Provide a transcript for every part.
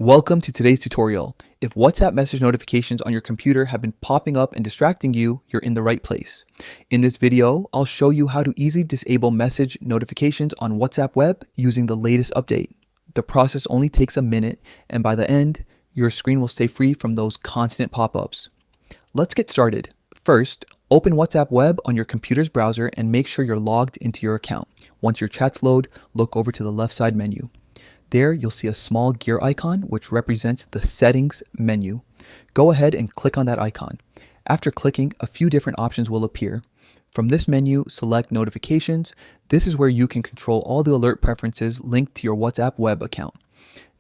Welcome to today's tutorial. If WhatsApp message notifications on your computer have been popping up and distracting you, you're in the right place. In this video, I'll show you how to easily disable message notifications on WhatsApp web using the latest update. The process only takes a minute, and by the end, your screen will stay free from those constant pop-ups. Let's get started. First, open WhatsApp web on your computer's browser and make sure you're logged into your account. Once your chats load, look over to the left side menu. There, you'll see a small gear icon, which represents the Settings menu. Go ahead and click on that icon. After clicking, a few different options will appear. From this menu, select Notifications. This is where you can control all the alert preferences linked to your WhatsApp web account.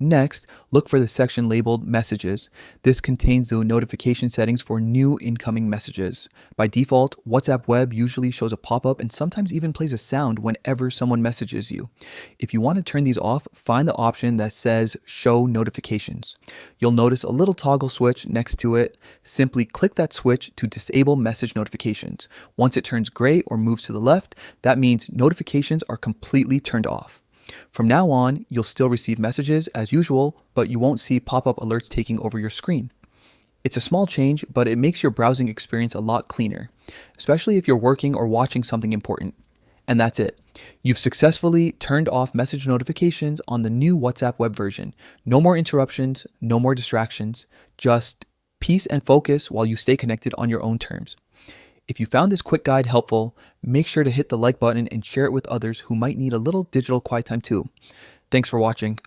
Next, look for the section labeled Messages. This contains the notification settings for new incoming messages. By default, WhatsApp web usually shows a pop-up and sometimes even plays a sound whenever someone messages you. If you want to turn these off, find the option that says Show Notifications. You'll notice a little toggle switch next to it. Simply click that switch to disable message notifications. Once it turns gray or moves to the left, that means notifications are completely turned off. From now on, you'll still receive messages as usual, but you won't see pop-up alerts taking over your screen. It's a small change, but it makes your browsing experience a lot cleaner, especially if you're working or watching something important. And that's it. You've successfully turned off message notifications on the new WhatsApp web version. No more interruptions, no more distractions, just peace and focus while you stay connected on your own terms. If you found this quick guide helpful, make sure to hit the like button and share it with others who might need a little digital quiet time too. Thanks for watching.